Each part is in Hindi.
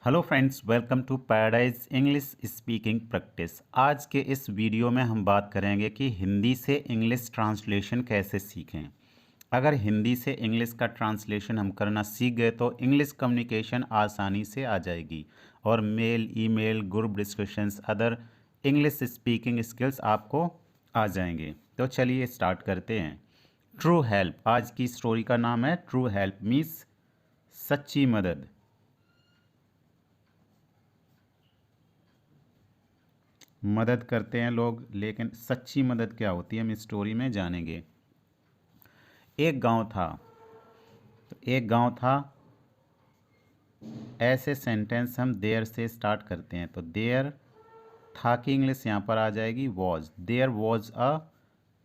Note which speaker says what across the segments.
Speaker 1: Hello friends, welcome to Paradise English speaking practice. आज के इस वीडियो में हम बात करेंगे कि हिंदी से इंग्लिश ट्रांसलेशन कैसे सीखें। अगर हिंदी से इंग्लिश का ट्रांसलेशन हम करना सीख गए तो इंग्लिश कम्युनिकेशन आसानी से आ जाएगी और mail, email, group discussions, other English speaking skills आपको आ जाएंगे। तो चलिए स्टार्ट करते हैं। ट्रू हेल्प, आज की स्टोरी का नाम है ट्रू हेल्प मीन्स सच्ची मदद। मदद करते हैं लोग, लेकिन सच्ची मदद क्या होती है हम इस स्टोरी में जानेंगे। एक गांव था। तो एक गांव था, ऐसे सेंटेंस हम देयर से स्टार्ट करते हैं। तो देयर था की इंग्लिश यहाँ पर आ जाएगी was. There was a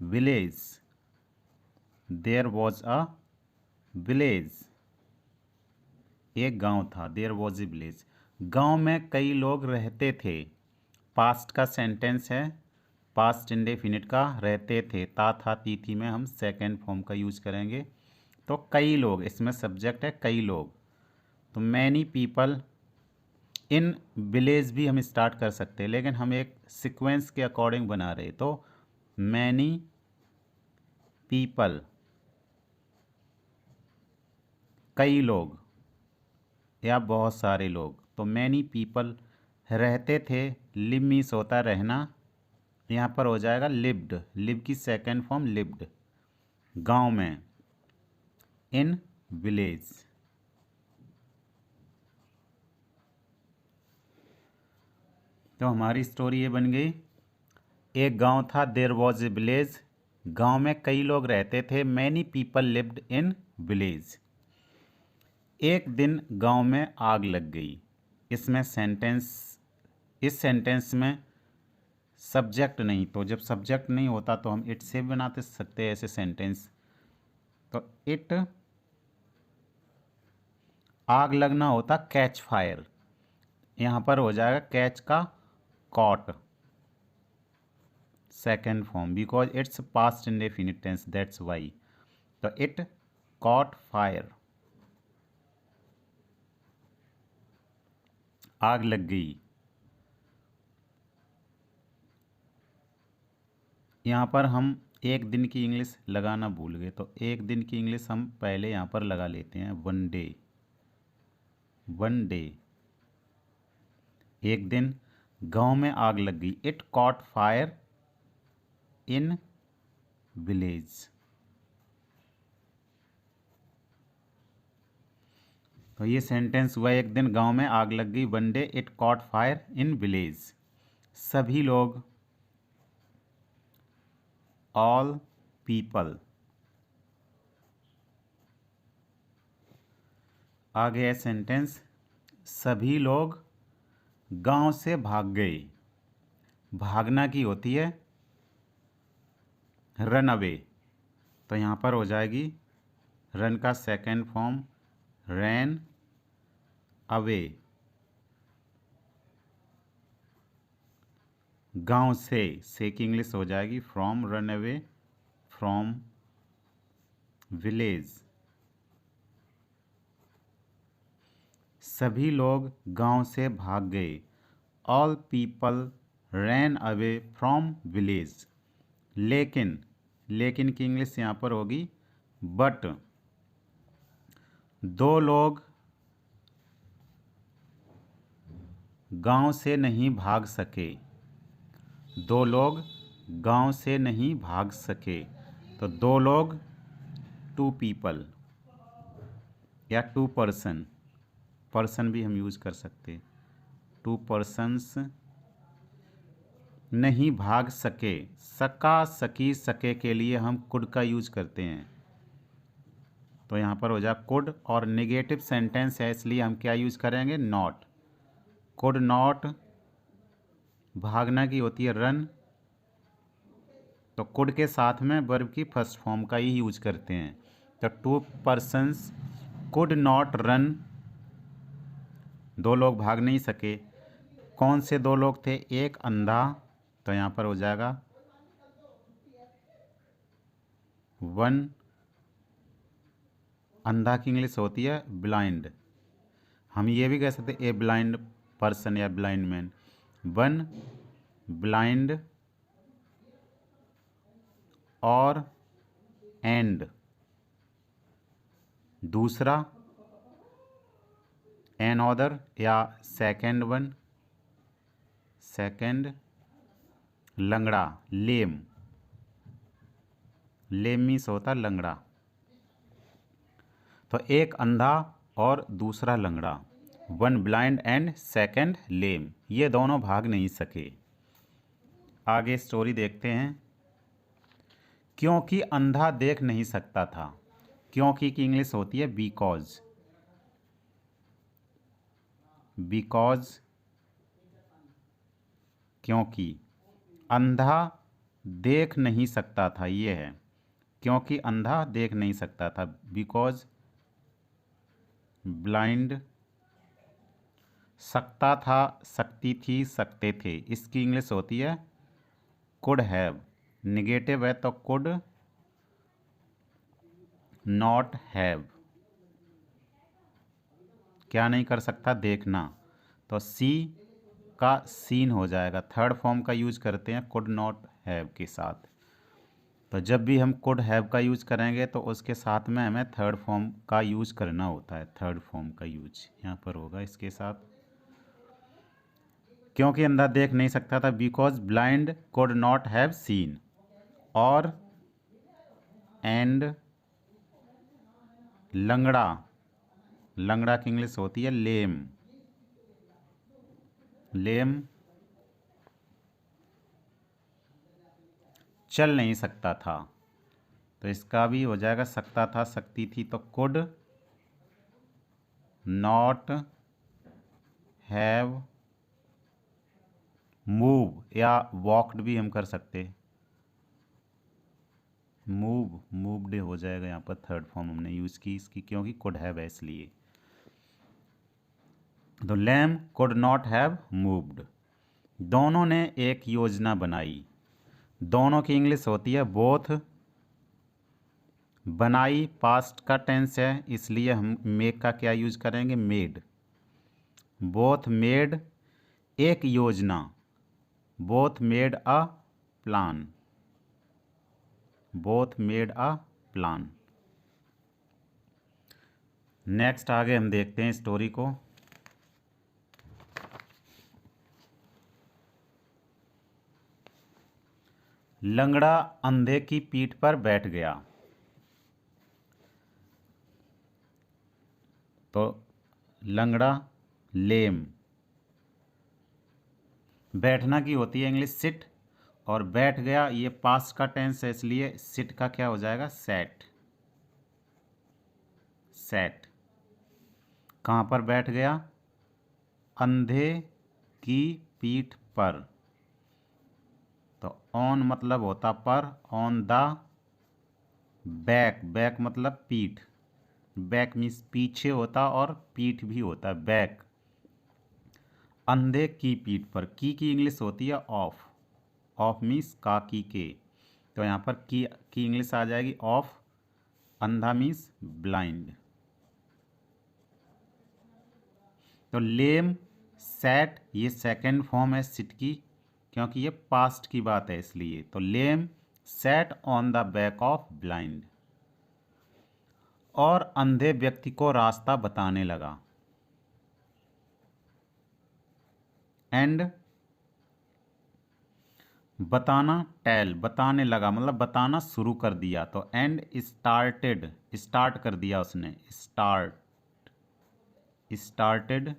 Speaker 1: village. There was a village. एक गांव था, देयर वॉज ए विलेज। गांव में कई लोग रहते थे। पास्ट का सेंटेंस है, पास्ट इंडेफिनिट का। रहते थे, था ती थी में हम सेकेंड फॉर्म का यूज करेंगे। तो कई लोग, इसमें सब्जेक्ट है कई लोग। तो मैनी पीपल इन विलेज भी हम स्टार्ट कर सकते हैं, लेकिन हम एक सीक्वेंस के अकॉर्डिंग बना रहे। तो मैनी पीपल, कई लोग या बहुत सारे लोग। तो मैनी पीपल रहते थे। लिव मीन्स होता है रहना, यहाँ पर हो जाएगा लिव्ड। लिव की सेकेंड फॉर्म लिव्ड। गांव में, इन विलेज। तो हमारी स्टोरी ये बन गई। एक गांव था, देयर वॉज ए विलेज। गांव में कई लोग रहते थे। Many people lived in village. एक दिन गांव में आग लग गई। इसमें सेंटेंस, इस सेंटेंस में सब्जेक्ट नहीं, तो जब सब्जेक्ट नहीं होता तो हम इट से भी बनाते सकते हैं ऐसे सेंटेंस। तो इट, आग लगना होता कैच फायर। यहाँ पर हो जाएगा कैच का caught, second form, because it's past indefinite tense, that's why. तो इट कॉट फायर, आग लग गई। यहाँ पर हम एक दिन की इंग्लिश लगाना भूल गए, तो एक दिन की इंग्लिश हम पहले यहाँ पर लगा लेते हैं। One day. वन डे, एक दिन गांव में आग लग गई। It caught fire in village. तो ये सेंटेंस हुआ, एक दिन गांव में आग लग गई। One day it caught fire in village. सभी लोग, ऑल पीपल। आगे है सेंटेंस, सभी लोग गांव से भाग गए। भागना की होती है रन अवे। तो यहाँ पर हो जाएगी रन का सेकेंड फॉर्म रैन अवे। गांव से की इंग्लिश हो जाएगी from. Run away from village. सभी लोग गांव से भाग गए। All people ran away from village. लेकिन, लेकिन की इंग्लिश यहाँ पर होगी बट। दो लोग गांव से नहीं भाग सके। दो लोग गांव से नहीं भाग सके। तो दो लोग, टू पीपल या टू पर्सन, पर्सन भी हम यूज कर सकते। टू पर्सन्स नहीं भाग सके। सका, सकी, सके के लिए हम कुड का यूज करते हैं। तो यहाँ पर हो जाए कुड, और नेगेटिव सेंटेंस है इसलिए हम क्या यूज करेंगे, नॉट। कुड नॉट, भागना की होती है रन। तो कुड के साथ में वर्ब की फर्स्ट फॉर्म का ही यूज करते हैं। तो to persons could not run, दो लोग भाग नहीं सके। कौन से दो लोग थे, एक अंधा। तो यहाँ पर हो जाएगा वन। अंधा की इंग्लिश होती है ब्लाइंड। हम ये भी कह सकते ए ब्लाइंड पर्सन या ब्लाइंड मैन। वन ब्लाइंड और एंड दूसरा एन अदर या सेकंड वन, सेकंड लंगड़ा लेम, लेम मीन्स होता लंगड़ा। तो एक अंधा और दूसरा लंगड़ा, वन ब्लाइंड एंड सेकंड लेम, ये दोनों भाग नहीं सके। आगे स्टोरी देखते हैं। क्योंकि अंधा देख नहीं सकता था, क्योंकि की इंग्लिश होती है बिकॉज, बिकॉज क्योंकि अंधा देख नहीं सकता था, ये है क्योंकि अंधा देख नहीं सकता था, बिकॉज ब्लाइंड, सकता था, सकती थी, सकते थे, इसकी इंग्लिश होती है कुड हैव, निगेटिव है तो कुड नॉट हैव, क्या नहीं कर सकता, देखना, तो सी का सीन हो जाएगा। थर्ड फॉर्म का यूज करते हैं कुड नॉट हैव के साथ। तो जब भी हम कुड हैव का यूज करेंगे तो उसके साथ में हमें थर्ड फॉर्म का यूज करना होता है। थर्ड फॉर्म का यूज यहाँ पर होगा इसके साथ। क्योंकि अंधा देख नहीं सकता था, because blind could not have seen, और एंड लंगड़ा, लंगड़ा की इंग्लिश होती है लेम, लेम चल नहीं सकता था, तो इसका भी हो जाएगा सकता था, सकती थी, तो कुड नॉट हैव मूव, या वॉकड भी हम कर सकते, मूव, मूव्ड हो जाएगा यहाँ पर। थर्ड फॉर्म हमने यूज की इसकी, क्योंकि कुड हैव है इसलिए। तो lamb could not have moved. दोनों ने एक योजना बनाई, दोनों की इंग्लिश होती है बोथ, बनाई पास्ट का टेंस है इसलिए हम मेक का क्या यूज करेंगे, मेड। बोथ मेड एक योजना, both made a plan, both made a plan. Next आगे हम देखते हैं स्टोरी को। लंगड़ा अंधे की पीठ पर बैठ गया। तो लंगड़ा लेम, बैठना की होती है इंग्लिश सिट, और बैठ गया ये पास्ट का टेंस है इसलिए सिट का क्या हो जाएगा, सैट, सैट। कहाँ पर बैठ गया, अंधे की पीठ पर, तो ऑन मतलब होता पर, ऑन द बैक, बैक मतलब पीठ, बैक मीन्स पीछे होता और पीठ भी होता, बैक। अंधे की पीठ पर, की इंग्लिश होती है ऑफ, ऑफ मीन्स का की के, तो यहाँ पर की इंग्लिश आ जाएगी ऑफ, अंधा मीन्स ब्लाइंड। तो लेम सैट ये सेकंड फॉर्म है सिट की, क्योंकि ये पास्ट की बात है इसलिए। तो lame sat on the back of blind, और अंधे व्यक्ति को रास्ता बताने लगा। एंड बताना, टेल, बताने लगा मतलब बताना शुरू कर दिया, तो एंड स्टार्टेड, स्टार्ट कर दिया उसने, स्टार्ट, स्टार्टेड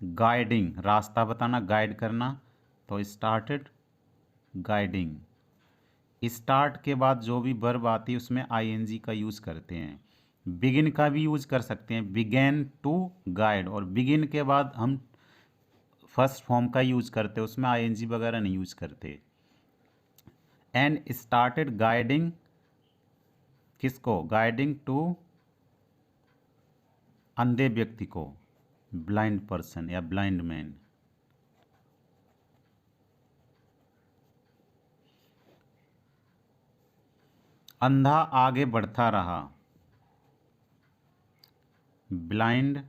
Speaker 1: गाइडिंग, रास्ता बताना, गाइड करना, तो स्टार्टेड गाइडिंग। स्टार्ट के बाद जो भी वर्ब आती है उसमें आईएनजी का यूज़ करते हैं। बिगिन का भी यूज़ कर सकते हैं, बिगेन टू गाइड, और बिगिन के बाद हम फर्स्ट फॉर्म का यूज़ करते हैं, उसमें आईएनजी वगैरह नहीं यूज़ करते। एंड स्टार्टेड गाइडिंग, किसको, गाइडिंग टू अंधे व्यक्ति को, ब्लाइंड पर्सन या ब्लाइंड मैन। अंधा आगे बढ़ता रहा, ब्लाइंड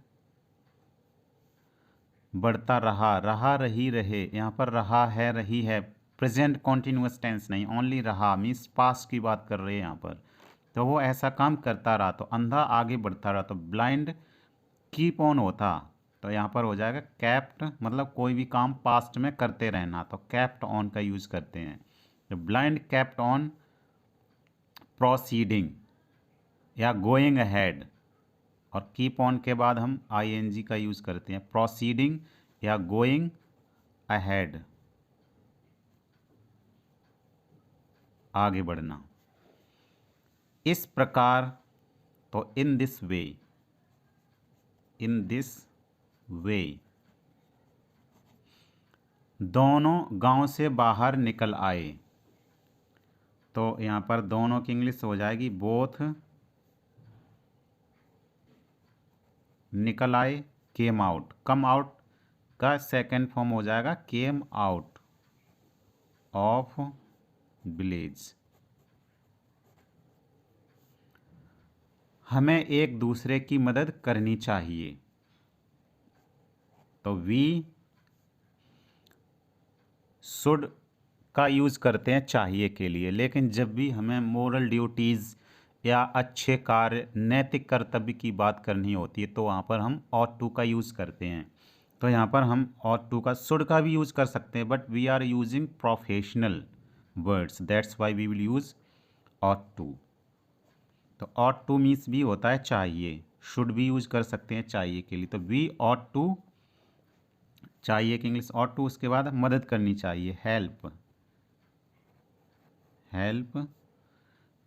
Speaker 1: बढ़ता रहा, रहा रही रहे, यहाँ पर रहा है रही है, प्रेजेंट कॉन्टिन्यूस टेंस नहीं, ओनली रहा मीन्स पास्ट की बात कर रहे हैं यहाँ पर। तो वो ऐसा काम करता रहा, तो अंधा आगे बढ़ता रहा, तो ब्लाइंड कीप ऑन होता, तो यहाँ पर हो जाएगा कैप्ट, मतलब कोई भी काम पास्ट में करते रहना, तो कैप्ट ऑन का यूज करते हैं। तो ब्लाइंड कैप्ट ऑन प्रोसीडिंग या गोइंग अहेड, और कीप ऑन के बाद हम आईएनजी का यूज करते हैं, प्रोसीडिंग या गोइंग अहेड, आगे बढ़ना। इस प्रकार, तो in this way, in this वे, दोनों गांव से बाहर निकल आए, तो यहाँ पर दोनों की इंग्लिश हो जाएगी बोथ निकल आए, केम आउट, कम आउट का सेकेंड फॉर्म हो जाएगा केम आउट ऑफ विलेज। हमें एक दूसरे की मदद करनी चाहिए, तो वी शुड का यूज़ करते हैं चाहिए के लिए, लेकिन जब भी हमें मोरल ड्यूटीज़ या अच्छे कार्य, नैतिक कर्तव्य की बात करनी होती है, तो वहाँ पर हम ऑट टू का यूज़ करते हैं। तो यहाँ पर हम ऑट टू का शुड का भी यूज़ कर सकते हैं, but we are using professional words, that's why we will use ought to. तो ऑट टू मीन्स भी होता है चाहिए, शुड भी यूज कर सकते हैं चाहिए के लिए, तो वी ऑट टू चाहिए की इंग्लिश ऑट टू, उसके बाद मदद करनी चाहिए हेल्प, हेल्प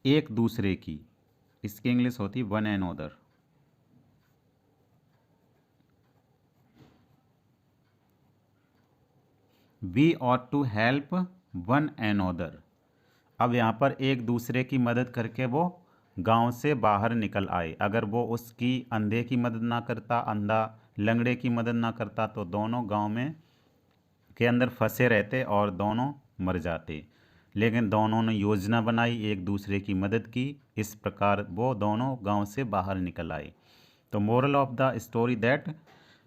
Speaker 1: एक दूसरे की, इसकी इंग्लिश होती है one and other. We ought to help one and other. अब यहाँ पर एक दूसरे की मदद करके वो गांव से बाहर निकल आए, अगर वो उसकी अंधे की मदद ना करता, अंधा लंगड़े की मदद ना करता, तो दोनों गांव में के अंदर फंसे रहते और दोनों मर जाते। लेकिन दोनों ने योजना बनाई, एक दूसरे की मदद की, इस प्रकार वो दोनों गांव से बाहर निकल आए। तो moral of the story that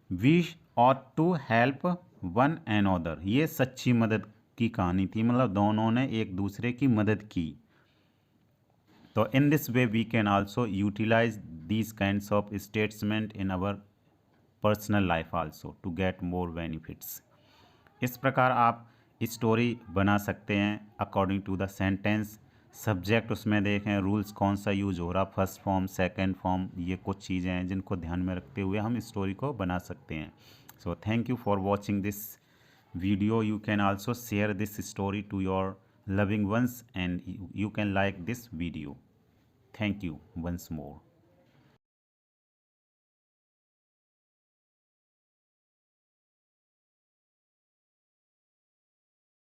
Speaker 1: we ought to help one and other, ये सच्ची मदद की कहानी थी, मतलब दोनों ने एक दूसरे की मदद की। तो in this way we can also utilize these kinds of statement in our personal life also to get more benefits. इस प्रकार आप स्टोरी बना सकते हैं according to the sentence. Subject उसमें देखें, रूल्स कौन सा यूज हो रहा, फर्स्ट फॉर्म सेकंड फॉर्म, ये कुछ चीज़ें हैं जिनको ध्यान में रखते हुए हम स्टोरी को बना सकते हैं। So thank you for watching this video. You can also share this story to your loving ones and you can like this video. Thank you once more.